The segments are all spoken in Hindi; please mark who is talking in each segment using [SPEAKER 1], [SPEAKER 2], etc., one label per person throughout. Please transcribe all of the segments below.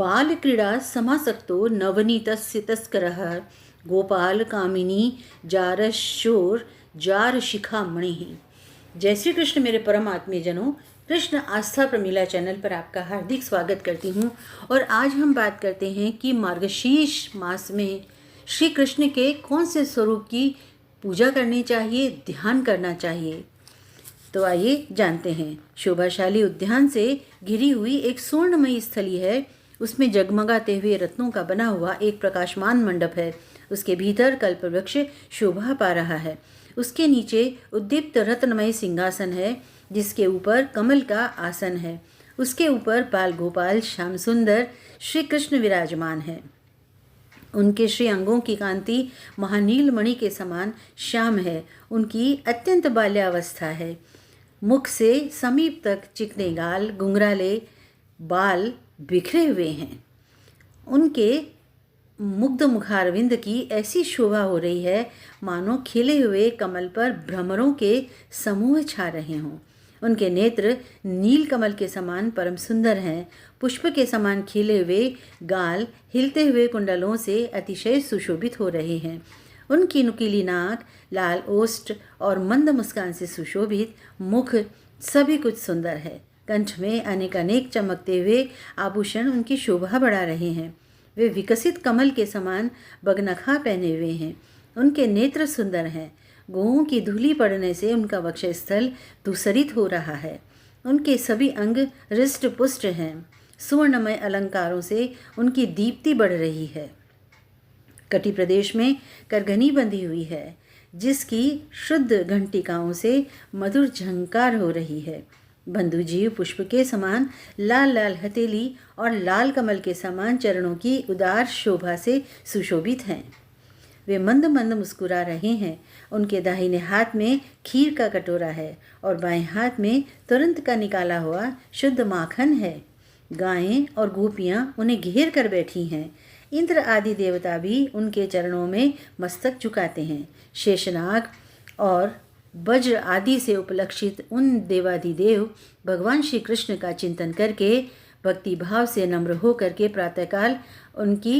[SPEAKER 1] बाल क्रीड़ा समासक्तो नवनीतस्य तस्करः गोपाल कामिनी जारशोर जार शिखा मणि। जय श्री कृष्ण मेरे परम आत्मीय जनों, कृष्ण आस्था प्रमीला चैनल पर आपका हार्दिक स्वागत करती हूँ। और आज हम बात करते हैं कि मार्गशीर्ष मास में श्री कृष्ण के कौन से स्वरूप की पूजा करनी चाहिए, ध्यान करना चाहिए। तो आइए जानते हैं। शोभाशाली उद्यान से घिरी हुई एक स्वर्णमयी स्थली है। उसमें जगमगाते हुए रत्नों का बना हुआ एक प्रकाशमान मंडप है। उसके भीतर कल्पवृक्ष शोभा पा रहा है। उसके नीचे उद्दीप्त रत्नमय सिंहासन है, जिसके ऊपर कमल का आसन है। उसके ऊपर बाल गोपाल श्याम सुंदर श्री कृष्ण विराजमान है। उनके श्री अंगों की कांति महानील मणि के समान श्याम है। उनकी अत्यंत बाल्यावस्था है। मुख से समीप तक चिकने गाल, घुंघराले बाल बिखरे हुए हैं। उनके मुग्ध मुखारविंद की ऐसी शोभा हो रही है मानो खिले हुए कमल पर भ्रमरों के समूह छा रहे हों। उनके नेत्र नील कमल के समान परम सुंदर हैं। पुष्प के समान खिले हुए गाल हिलते हुए कुंडलों से अतिशय सुशोभित हो रहे हैं। उनकी नुकीली नाक, लाल ओष्ठ और मंद मुस्कान से सुशोभित मुख सभी कुछ सुंदर है। कंठ में अनेक चमकते हुए आभूषण उनकी शोभा बढ़ा रहे हैं। वे विकसित कमल के समान बगनखा पहने हुए हैं। उनके नेत्र सुंदर हैं। गोओं की धूली पड़ने से उनका वक्षस्थल धूसरित हो रहा है। उनके सभी अंग हृष्ट पुष्ट हैं। सुवर्णमय अलंकारों से उनकी दीप्ति बढ़ रही है। कटी प्रदेश में करघनी बंधी हुई है, जिसकी शुद्ध घंटिकाओं से मधुर झंकार हो रही है। बंधुजीव पुष्प के समान लाल लाल हथेली और लाल कमल के समान चरणों की उदार शोभा से सुशोभित हैं। वे मंद मंद मुस्कुरा रहे हैं। उनके दाहिने हाथ में खीर का कटोरा है और बाएं हाथ में तुरंत का निकाला हुआ शुद्ध माखन है। गायें और गोपियां उन्हें घेर कर बैठी हैं। इंद्र आदि देवता भी उनके चरणों में मस्तक झुकाते हैं। शेषनाग और वज्र आदि से उपलक्षित उन देवाधिदेव भगवान श्री कृष्ण का चिंतन करके भक्ति भाव से नम्र हो करके प्रातःकाल उनकी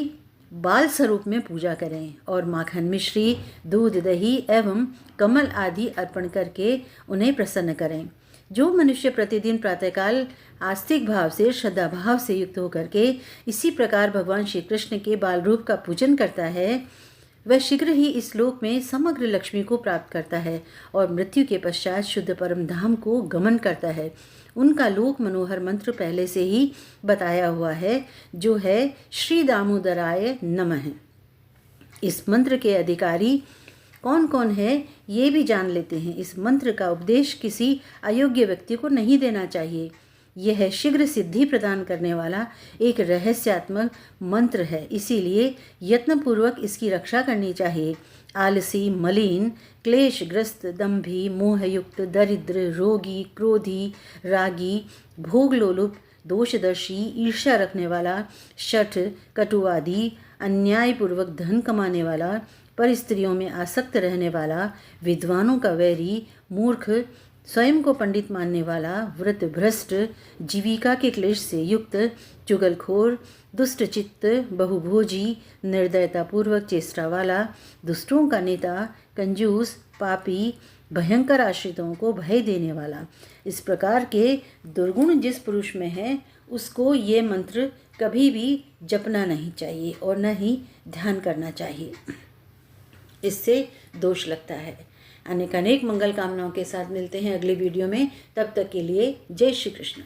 [SPEAKER 1] बाल स्वरूप में पूजा करें और माखन मिश्री, दूध, दही एवं कमल आदि अर्पण करके उन्हें प्रसन्न करें। जो मनुष्य प्रतिदिन प्रातःकाल आस्तिक भाव से, श्रद्धा भाव से युक्त होकर के इसी प्रकार भगवान श्री कृष्ण के बाल रूप का पूजन करता है, वह शीघ्र ही इस लोक में समग्र लक्ष्मी को प्राप्त करता है और मृत्यु के पश्चात शुद्ध परम धाम को गमन करता है। उनका लोक मनोहर मंत्र पहले से ही बताया हुआ है, जो है श्री दामोदराय नमः। इस मंत्र के अधिकारी कौन कौन है ये भी जान लेते हैं। इस मंत्र का उपदेश किसी अयोग्य व्यक्ति को नहीं देना चाहिए। यह शीघ्र सिद्धि प्रदान करने वाला एक रहस्यात्मक मंत्र है, इसीलिए यत्नपूर्वक इसकी रक्षा करनी चाहिए। आलसी, मलिन, क्लेशग्रस्त, दंभी, मोहयुक्त, दरिद्र, रोगी, क्रोधी, रागी, भोगलोलुप, दोषदर्शी, ईर्ष्या रखने वाला, शठ, कटुवादी, अन्यायपूर्वक धन कमाने वाला, पर स्त्रियों में आसक्त रहने वाला, विद्वानों का वैरी, मूर्ख, स्वयं को पंडित मानने वाला, व्रत भ्रष्ट, जीविका के क्लेश से युक्त, चुगलखोर, दुष्ट चित्त, बहुभोजी, निर्दयतापूर्वक चेष्टा वाला, दुष्टों का नेता, कंजूस, पापी, भयंकर आश्रितों को भय देने वाला, इस प्रकार के दुर्गुण जिस पुरुष में है उसको ये मंत्र कभी भी जपना नहीं चाहिए और न ही ध्यान करना चाहिए। इससे दोष लगता है। अनेक मंगल कामनाओं के साथ मिलते हैं अगली वीडियो में। तब तक के लिए जय श्री कृष्ण।